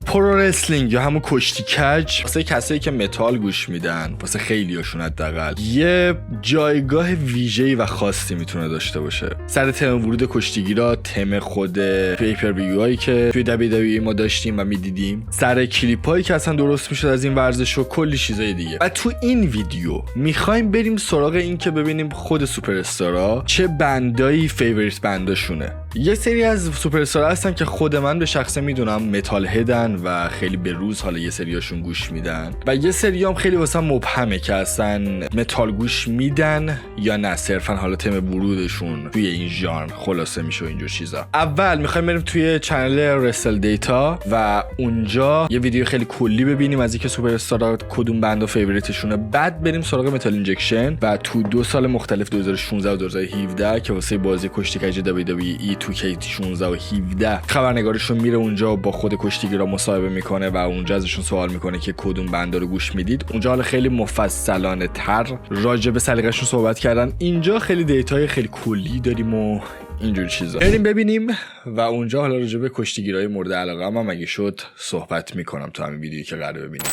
پرو رسلینگ یا همون کشتی کج واسه کسایی که متال گوش میدن، واسه خیلیاشون حداقل یه جایگاه ویژه‌ای و خاصی میتونه داشته باشه. سر تم ورود کشتیگیرا، تم خود پیپر ویوهایی که توی WWE ما داشتیم و میدیدیم، سر کلیپایی که اصلا درست میشد از این ورزش و کلی چیزای دیگه. و تو این ویدیو میخوایم بریم سراغ این که ببینیم خود سوپر استارا چه بندایی فیوریت بنداشونه. یه سری از سوپر استارا هستن که خود من به شخصه میدونم متال هدن و خیلی به روز حالا یه سریاشون گوش میدن و یه سریام خیلی واسه مبهمه که اصلا متال گوش میدن یا نه، صرفا حالا تم ورودشون توی این ژانر خلاصه میشه و اینجور چیزا. اول میخوایم بریم توی چنل رسل دیتا و اونجا یه ویدیو خیلی کلی ببینیم از اینکه سوپر استارا کدوم بندا فیوریتشونه، بعد بریم سراغ متال اینجکشن و تو 2 سال مختلف 2016 و 2017 که واسه بازی کشتی کج WWE 2K16 و 17 خبرنگارشون میره اونجا با خود کشتیگیرا مصاحبه میکنه و اونجا ازشون سوال میکنه که کدوم بندا رو گوش میدید. اونجا حالا خیلی مفصلانه تر راجع به سلیقه‌شون صحبت کردن. اینجا خیلی دیتاهای خیلی کلی داریم و اینجور چیزا. بریم ببینیم و اونجا حالا راجع به کشتیگیرای مورد علاقه هم اگه شد صحبت میکنم تو همین ویدیویی که قراره ببینیم.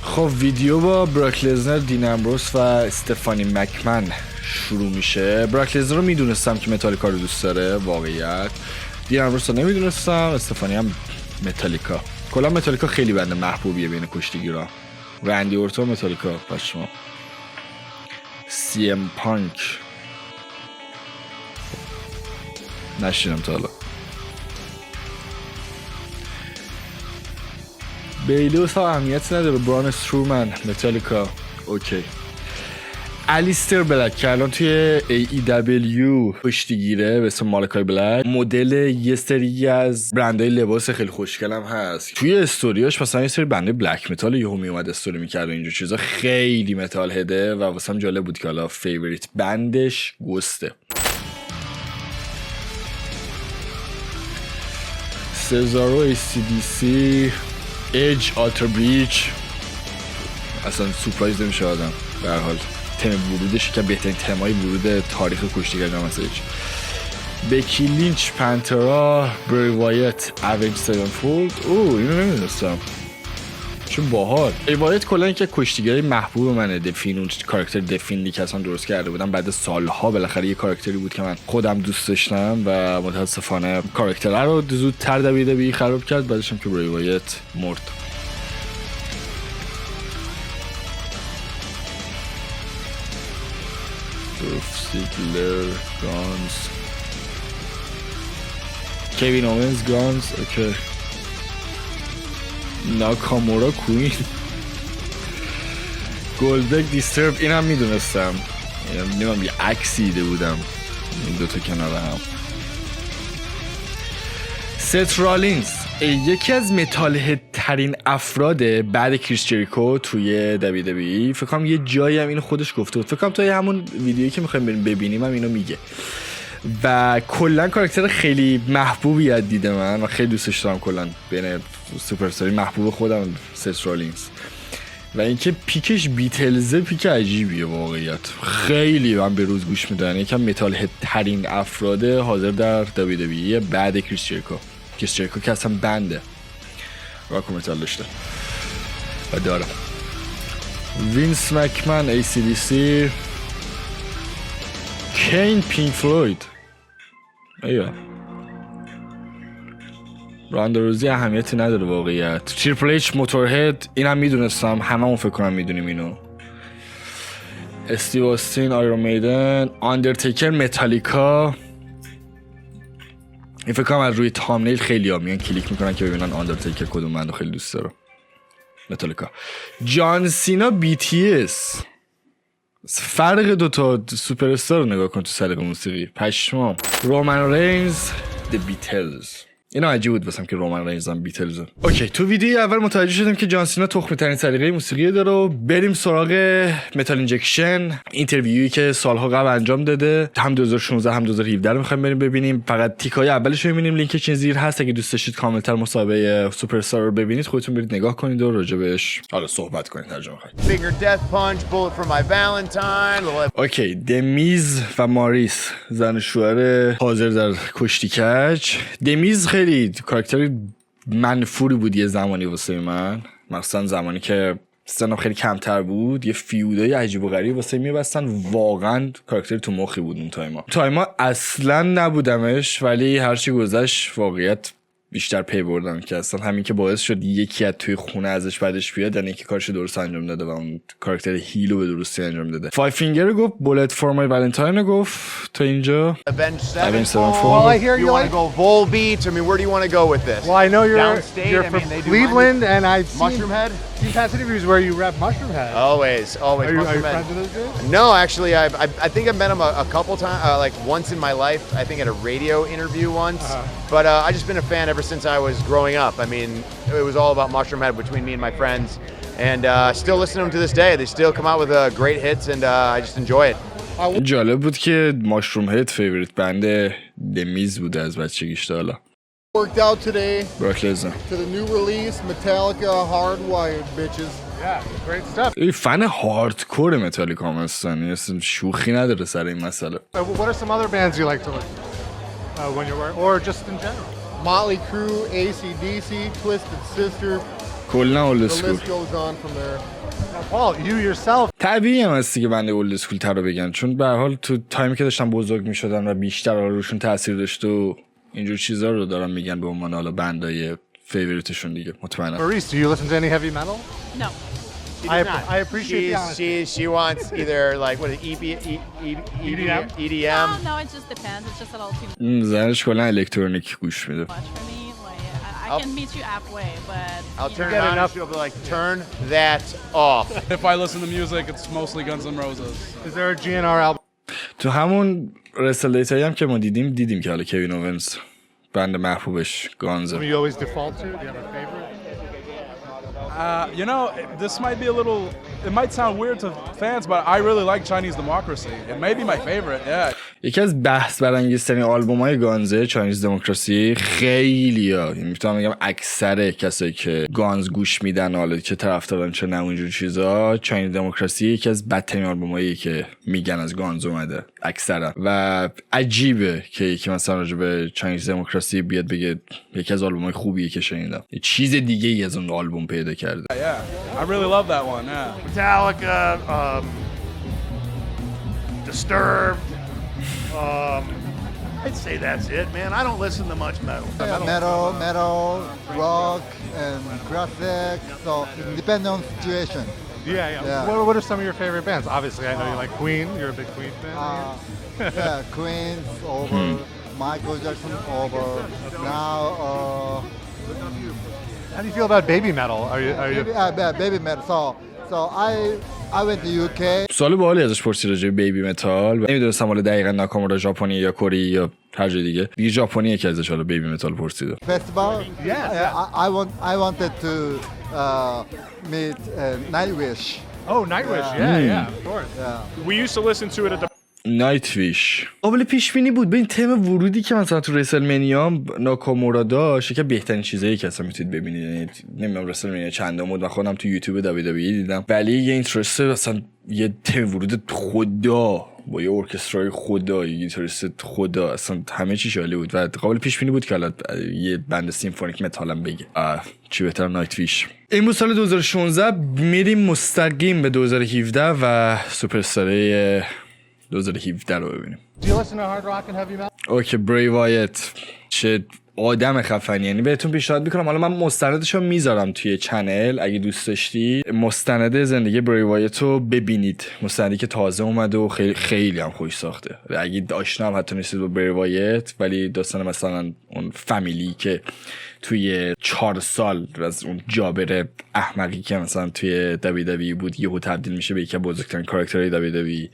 خب ویدیو با براک لزنر، دین امبروس و استفانی مکمن شروع میشه. براک لزنر رو میدونستم که متالیکا رو دوست داره، واقعیت. دین امبروس رو نمیدونستم، استفانی هم متالیکا. کلا متالیکا خیلی بنده محبوبیه بین کشتیگیرا. رندی اورتون متالیکا، پشما. سی ام پانک نشینم تا حالا. بیلوس ها اهمیت نداره. بران استرومن متالیکا، اوکی. الیستر بلک که الان توی AEW کشتیگیره به اسم مالکای بلک، مدل یه سری از برندهای لباس خیلی خوشگلم هست. توی استوریاش مثلا یه سری بنده بلک متال یهو میومد استوری میکرد و اینجور چیزا، خیلی متال هده و واسم جالب بود که حالا فیوریت بندش گسته. سزارو ACDC، اج، آلتر بریچ، اصلا سورپرایز نمیشه آدم. به هر حال تم ورودش که بهترین تمای ورود تاریخ کشتیگری هم هست. بکی لینچ، پنترا، بری وایت، اوینج سیونفولد. اینو نمیدونستم، چه باحال. بری وایت کلا این که کشتیگری محبوب منه. دفین، اون کاراکتر دفینی که اصلا درست کرده بودم بعد سالها بالاخره یه کاراکتری بود که من خودم دوست داشتم و متاسفانه کاراکتر رو زودتر WWE خراب کرد. بعدش هم که بری وایت مرد. سیگلر، گانز، کوین اومنز، گانز، اوکی. ناکامورا، کوین، گولدبرگ، دیسترب. اینم میدونستم، نمیدونم یه عکسی دیده بودم این دوتا کنار هم. ست رالینز یکی از متال ترین افراد بعد کریس جریکو توی WWE. فکر کنم یه جایی هم اینو خودش گفته بود، فکر کنم توی همون ویدیویی که میخوایم بریم ببینیم هم اینو میگه. و کلا کاراکتر خیلی محبوبی از دید من و خیلی دوستش دارم. کلا بین سوپرستاری محبوب خودم ست رالینز. و اینکه پیکش بیتلزه پیک عجیبیه واقعیت. خیلی من به روز گوش میدن. یکم متال ترین افراد حاضر در WWE بعد کریس جریکو. کریس جریکو که اصلا بنده راک و متال داشته و دارم. وینس مکمن، ACDC، کین، پینک فلوید. ایوه راندا روزی اهمیتی نداره واقعیت. تریپل اچ، موتورهد، اینم میدونستم، هممون فکر کنم میدونیم اینو. استیو آستین، آیرون میدن، آندرتیکر، متالیکا. این فکر کنم از روی تامنیل خیلی ها میان کلیک میکنن که ببینن آندرتیکر کدوم بندو خیلی دوست داره. متالیکا. جان سینا، BTS. فرق دوتا سوپر استار رو نگاه کن تو سلیقه موسیقی، پشمام. رومن رینز، The Beatles. اینا عجیب بود واسم که رومن رینز هم بیتلزه. اوکی، تو ویدیو اول متوجه شدم که جان سینا تخمی ترین سلیقه موسیقی داره و بریم سراغ متال اینجکشن، اینترویویی که سالها قبل انجام داده، هم 2016 هم 2017 رو می‌خوایم بریم ببینیم. فقط تیکای اولش رو می‌بینیم، لینکش این زیر هست. اگه دوست داشتید کاملتر مصاحبه سوپر استار رو ببینید خودتون برید نگاه کنید و راجع بهش حالا صحبت کنید ترجمه کنید. اوکی، دمیز و ماریس، زن و شوهر حاضر در کشتی کج. دمیز خیلی کاراکتر منفوری بود یه زمانی واسه من، مثلا زمانی که سنم خیلی کمتر بود، یه فیودای عجیب و غریب واسه میبستن. واقعا کاراکتر تو مخی بود اون تایما اصلا نبودمش، ولی هرچی گذشت واقعیت بیشتر پی بردم که اصلا همین که باعث شد یکی از توی خونه ازش بعدش بیاد، یعنی که کارش درست انجام داده و اون کاراکتر هیلو به درستی انجام داده. فایو فینگر گفت، بولت فور مای والنتاین گفت تا اینجا. Avenged Sevenfold. Well, I hear you want like to go Volbeat. I mean, where do you want to go with this? Well, I know Downstate, you're I from mean, they do Cleveland, and I've Mushroom Head? seen past interviews where you rep Mushroom Head. Always. Are you Mushroom Head. friends with those guys? No, actually, I think I've met him a couple times, like once in my life. I think at a radio interview once. But I've just been a fan ever since I was growing up. I mean, it was all about Mushroom Head between me and my friends. And still listen to them to this day. They still come out with great hits, and I just enjoy it. جالب بود که ماشروم هد فیوریت بند دمیز بوده از بچگیش تا حالا. Worked out today براک لزنر. to the new release, Metallica, Hardwired, bitches. Yeah, great stuff. این فن هاردکور متالیکا هم هستن، اصلا شوخی نداره سر این مسئله. What are some other bands you like to listen to when you're working, or just in general? Motley Crue, AC/DC, Twisted Sister. کلا اولد The اسکول. list goes on from there. Paul, you yourself. طبیعی هم هستی که بنده اولد اسکول تر رو بگن، چون به هر حال تو تایمی که داشتن بزرگ میشدن و بیشتر روشون تاثیر داشته و اینجور چیزا رو دارن میگن به عنوان حالا بندای فیوریتشون دیگه. مطمئنم. Maurice, do you listen to any heavy metal? No. I appreciate the honesty. She wants either like what is EDM? EDM. No, it just depends. It's just a little too زنش کلا الکترونیک گوش میده. much for me. Like, I can meet you halfway, but I'll turn get it on enough- and she'll be like, turn that off. If I listen to music, it's mostly Guns N' Roses. Is there a GNR album? تو همون رسل دیتایی هم که ما دیدیم که حالا کوین اوونز بند محبوبش گانزه. You always default to? Do you have a favorite? You know, this might be a little. It might sound weird to fans, but I really like Chinese Democracy. It may be my favorite. Yeah. یکی از بحث برانگیزترین آلبوم‌های گانزه چاینیز دموکراسی. خیلیا، یعنی میتونم بگم اکثر کسایی که گانز گوش میدن، حالا چه طرفدارن چه نه اونجور چیزا، چاینیز دموکراسی یکی از بدترین آلبومایی که میگن از گانز اومده اکثرا. و عجیبه که یکی مثلا راجع به چاینیز دموکراسی بیاد بگه یکی از آلبوم‌های خوبیه که شنیدم، یه چیز دیگه ای از اون آلبوم پیدا کرده. Yeah. I really love that one. Yeah. Metallica, Disturbed. I'd say that's it, man. I don't listen to much metal. Metal, rock, and classic. So it depends on situation. Yeah. Yeah. What are some of your favorite bands? Obviously, I know you like Queen. You're a big Queen fan. Yeah, Queen over, Michael Jackson over. Now, How do you feel about baby metal? Are you? baby metal. So I went to UK. سوال باحالی ازش پرسید راجع به بیبی متال. نمیدونستم حالا دقیقاً ناکامورا ژاپنی یا کره یا هر جای دیگه ژاپنیه که ازش حالا بیبی متال پرسیده. Festival. Yeah. I wanted to meet Nightwish. Oh, Nightwish. Yeah, of course. Yeah. We used to listen to it at the نایت ویش قابل پیش بینی بود. به این تم ورودی که مثلا تو ریسل منیا ناکامورا داشت، که بهترین چیزایی که اصلا میتونید ببینید. یعنی نمیدونم ریسل منیا چندم بود، من خودم تو یوتیوب دبلیو دیدم، ولی یه اینترست مثلا یه تم ورود خدا با یه ارکسترای خدا، یه گیتاریست خدا، اصلا همه چی عالی بود و قابل پیش بینی بود که حالا یه بند سیمفونیک متال هم بگه. چی بهتر نایت ویش. این سال 2016 میریم مستقیم به 2017 و سوپرستاره 2017 رو ببینیم. Do you listen to hard rock and heavy metal? اوکی، بری وایت چه آدم خفنی. یعنی بهتون پیشنهاد میکنم، حالا من مستندشو میذارم توی چنل اگه دوست داشتی، مستند زندگی بری وایت رو ببینید. مستندی که تازه اومده و خیلی خیلی هم خوش ساخته. اگه آشنا هم حتی نیستید با بری وایت، ولی داستان مثلا اون فامیلی که توی 4 سال از اون جابر احمقی که مثلا توی دبلیو بود یهو تبدیل میشه به یکی از بزرگترین کاراکترهای دبلیو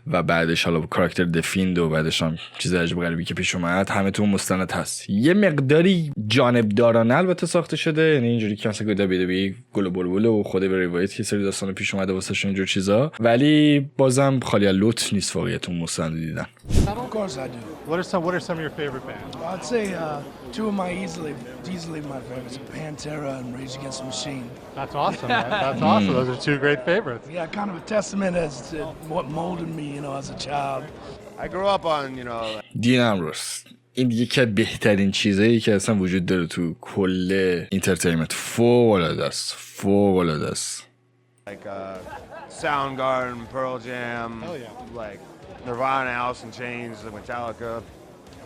و بعدش حالا کاراکتر دفیند و بعدش هم چیز عجیب غریبی که پیش اومد، همه تو مستند هست. یه مقداری جانبدارانه البته ساخته شده، یعنی اینجوری که مثلا دبلیو گل بلبل و خود به روایت که سری داستان پیش اومده واسه اینجور چیزا، ولی بازم خالی از لطف نیست واقعیت اون مستند دیدن. Of course I do. What are some of your favorite bands? I'd say two of my easily my favorites, Pantera and Rage Against the Machine. That's awesome, man. That's awesome. Those are two great favorites. Yeah, kind of a testament as to what molded me, as a child. I grew up on, دین امروز این یکی از بهترین چیزایی که اصلا وجود داره تو کل اینترتینمنت. فوق العاده است. Like Soundgarden, Pearl Jam, like Nirvana, Alice in Chains, Metallica.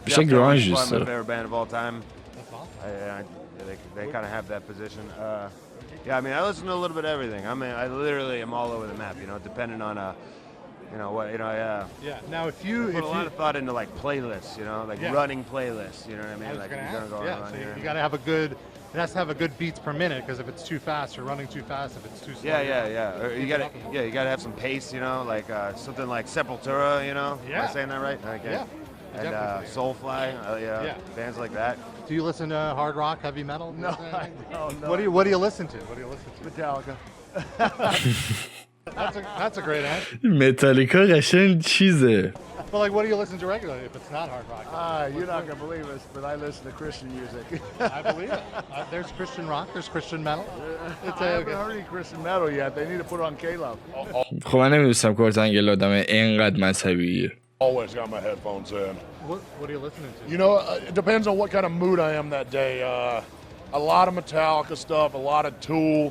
بیشتر گرانج One of دوست my داره. favorite band of all time. They kind of have that position. Yeah, I mean, I listen to a little bit of everything. I mean, I literally am all over the map, you know, depending on yeah. Yeah. Now, if you Put a lot of thought into like playlists, you know, like running playlists, you know what I mean? Like you're gonna go around here. you got to have a good. It has to have a good beats per minute because if it's too fast, you're running too fast. If it's too slow, Yeah. Or you gotta have some pace, you know, like something like Sepultura, you know. Yeah. Am I saying that right? Okay. Yeah. And Soulfly, bands like that. Do you listen to hard rock, heavy metal? No, I don't know. What do you listen to? Metallica. That's a great answer. متالیکا قشنگ چیزه. But like, what do you listen to regularly if it's not hard rock? You're not gonna believe this, but I listen to Christian music. I believe it. There's Christian rock. There's Christian metal. I haven't heard any Christian metal yet. They need to put it on K-Love. خب من نمیدونستم کورتنگل آدم اینقدر مذهبیه. Always got my headphones in. What are you listening to? You know, it depends on what kind of mood I am that day. A lot of Metallica stuff, a lot of Tool.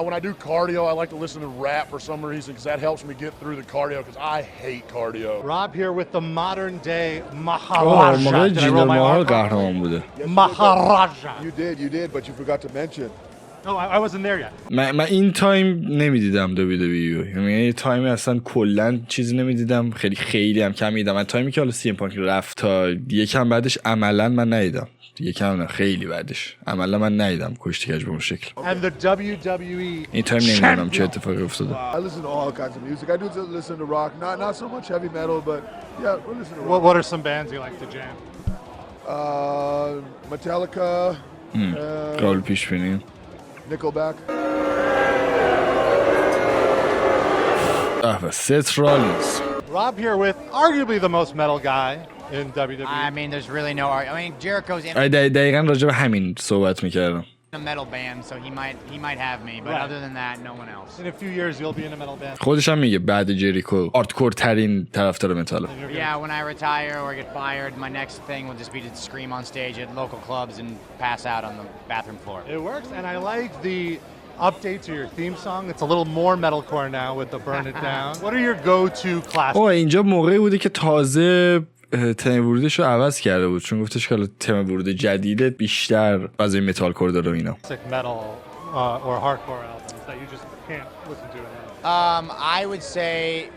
When I do cardio, I like to listen to rap for some reason because that helps me get through the cardio because I hate cardio. Rob here with the modern day Maharaja. موقع Did I roll جیندال my ماهار R? قهرمان بوده. Maharaja. You did, but you forgot to mention. No, I wasn't there yet. من این تایم نمیدیدم WWE. یعنی تایم اصلا کلا چیزی نمیدیدم، خیلی هم کم میدیدم. من تایمی که حالا سی ام پانک رفت تا یکم بعدش عملا من ندیدم. یکم نه خیلی بعدش عملا من ندیدم کشتی کج به اون شکل. And the WWE این تایم نمیدونم چه اتفاقی افتاده. I listen to all kinds of music. I do listen to rock, not so much heavy metal, but yeah, we listen to rock. What are some bands you like to jam? Metallica, قابل پیش بینیم. Nickelback. ست رالینز. Rob here with arguably the most metal guy in WWE. I mean, there's really no argument. I mean, Jericho's in دقیقا راجع به همین صحبت میکردم. a metal band, so he might have me, but Right. other than that, no one else. In a few years, you'll be in a metal band. خودش هم میگه بعد جریکو آرتکور ترین طرفدار متاله. Yeah, when I retire or get fired, my next thing will just be to scream on stage at local clubs and pass out on the bathroom floor. It works, and I like the update to your theme song. It's a little more metalcore now with the Burn It Down. What are your go-to classics? اینجا موقعی بوده که تازه تم ورودش رو عوض کرده بود، چون گفتش که حالا تم ورود جدیدت بیشتر فضای متال کور داره و اینا. Classic metal or hardcore albums that you just can't listen to enough. I would say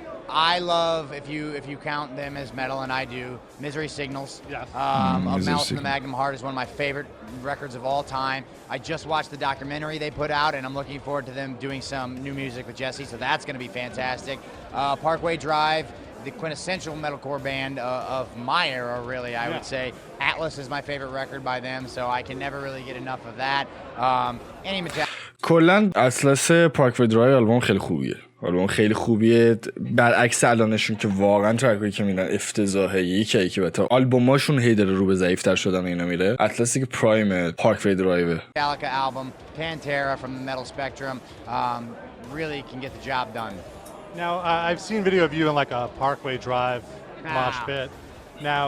I love, if you count them as metal, and I do, Misery Signals. Yes. Misery Malice in the Signals. Magnum Heart is one of my favorite records of all time. I just watched the documentary they put out, and I'm looking forward to them doing some new music with Jesse, so that's going to be fantastic. Parkway Drive, the quintessential metalcore band of my era, really, I would say. Atlas is my favorite record by them, so I can never really get enough of that. Any Metallica. کلا اطلس پارک و درایو آلبوم خیلی خوبیه. آلبوم خیلی خوبیه، برعکس الانشون که واقعا ترکایی که میدن افتضاحه. یکی که بتا آلبوماشون هی داره رو به ضعیف‌تر شدن و اینا میره. اطلسی که پرایم پارک و درایو. Metallica album, Pantera from the metal spectrum, really can get the job done. Now, I've seen video of you in like a Parkway Drive mosh pit. Now,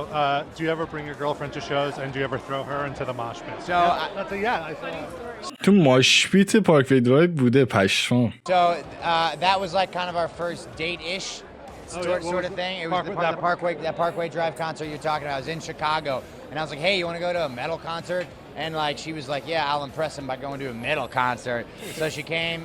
do you ever bring your girlfriend to shows, and do you ever throw her into the mosh pit? So, That's I saw. تو ماشپیت پارک و درایو بوده پشمام. So that was like kind of our first date-ish sort of thing. It was the Parkway Drive concert you're talking about. I was in Chicago, and I was like, "Hey, you want to go to a metal concert?" And like she was like, "Yeah, I'll impress him by going to a metal concert." So she came.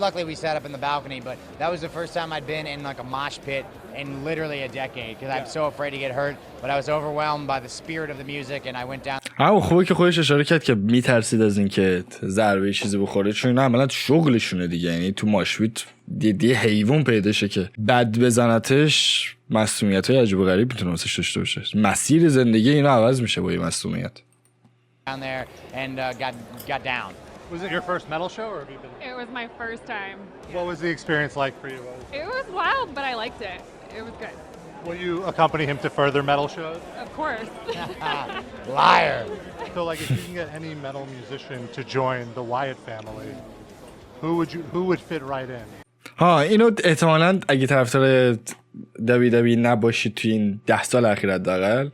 Luckily we sat up in the balcony, but that was the first time I'd been in like a mosh pit in literally a decade because I'm so afraid to get hurt. But I was overwhelmed by the spirit of the music, and I went down. خوبه که خودش اشاره کرد که میترسید از اینکه ضربه چیزی بخوره، چون عملا شغلشونه دیگه. یعنی تو ماشویت یه حیوان پیدا شه که بد بزنتش مسئولیت‌های عجیب و غریب میتونه واسش داشته باشه. مسیر زندگی اینا عوض میشه با این مسئولیت. Down there and got down. Was it your first metal show, or have you been? It was my first time. What was the experience like for you? It was wild, but I liked it. It was good. Will you accompany him to further metal shows? Of course. Liar. So, like, if you can get any metal musician to join the Wyatt family, who would fit right in? ها اینو احتمالاً اگه طرفدار WWE نباشید توی این 10 سال اخیر حداقل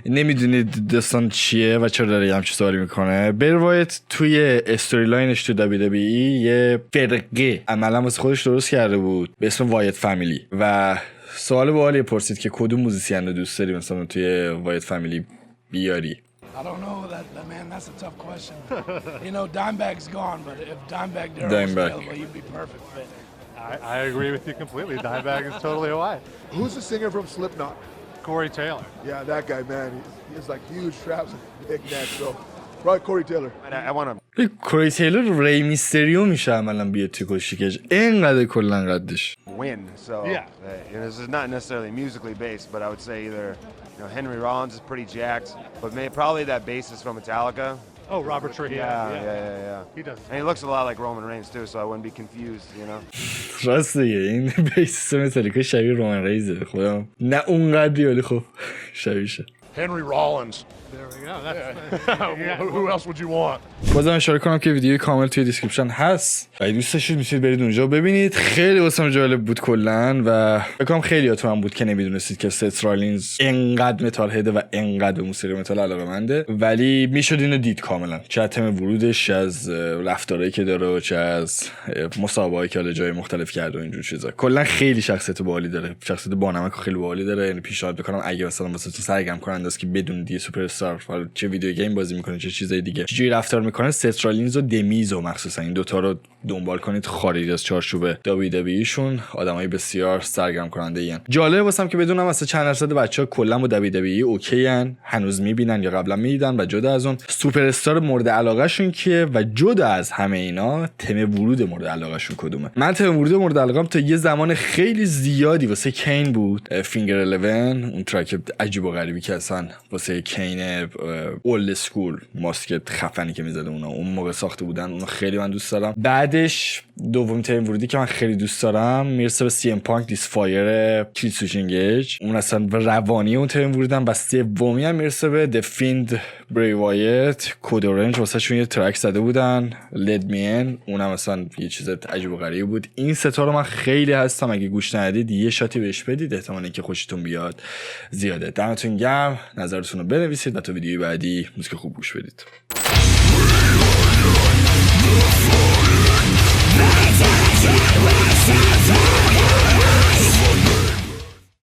نمیدونید داستان چیه و چرا داره همچین سوالی میکنه. بروایت توی استوری لاینش تو WWE یه فرقه عملا واسه خودش درست کرده بود به اسم وایت فامیلی و سوال باحالی پرسید که کدوم موزیسین رو دوست داری مثلا توی وایت فامیلی بیاری. I don't know that man. That's a tough question. You know, Dimebag's gone, but if Dimebag Darrell was available, he'd be perfect fit. I agree with you completely. Dimebag is totally away. Who's the singer from Slipknot? Corey Taylor. Yeah, that guy, man. He has like huge traps and big neck, so probably Corey Taylor. I want to کوری تیلر ری میستریو میشه عملا بیاد توی کشتی کج اینقدر کلا قدش. win. So this is not necessarily musically based, but I would say either Henry Rollins is pretty jacked, but probably that bassist from Metallica. Oh, Robert Trujillo. Yeah. He does. And he looks a lot like Roman Reigns too, so I wouldn't be confused, راست دیگه این بیسیست متالیکا شبیه رومن ریزه خودم نه اونقدری ولی خب شبیهشه. Henry Rollins. There we go. Who else would you want? بازم اشاره کنم که ویدیوی کامل توی دیسکریپشن هست و دوست داشتید میتونید برید اونجا ببینید. خیلی واسم جالب بود کلا و فکر کنم خیلیاتون هم بود که نمیدونستید که ست رالینز انقدر متال هده و انقدر به موسیقی متال علاقه‌منده، ولی میشد اینو دید کاملا، چه تم ورودش، از رفتارهایی که داره، چه از مسابقه‌ای که حالا جای مختلف کرده و اینجور چیزا. کلا خیلی شخصیت باحالی داره، شخصیت بانمک خیلی باحالی داره. یعنی پیشنهاد میکنم اگه مثلا واسه تو سرگرم کننده است که بدون دی سوپر استار چه ویدیو گیم بازی میکنه چه چیزای دیگه چجوری رفتار میکنه، ست رالینز و دمیز و مخصوصا این دوتا رو دنبال کنید. خارج از چارچوب WWE شون آدمای بسیار سرگرم کننده این. جالب واسم که بدونم اصلا چند درصد بچه‌ها کلا با WWE اوکی ان، هنوز میبینن یا قبلا میدیدن و جدا از اون سوپر استار مورد علاقه شون کیه و جدا از همه اینا تم ورود مورد علاقه شون کدومه. من تم ورود مورد علاقه‌ام تا یه زمان خیلی زیادی واسه کین بود، فینگر 11، اون ترک عجیب و غریبی که اصلا واسه کین اولد اسکول ماسکت خفنی که میزده اون موقع ساخته بودن، اونو خیلی من دوست دارم. بعدش دومین ترین ورودی که من خیلی دوست دارم میرسه به سی ام پانک دیس فایر کیل سوچینگیج، اون اصلا روانی اون ترین ورودم. بس سومی هم میرسه به دفیند بری وایت کد اورنج، واسه شون یه ترک زده بودن لید مین، اونم اصلا یه چیز عجیب و غریبی بود. این ستا رو من خیلی هستم، اگه گوش ندید یه شاتی بهش بدید، احتمال اینکه خوشتون بیاد زیاده. دمتون گرم، نظرتون رو بنویسید و تا ویدیوی بعدی موزیک خوب گوش بدید. That's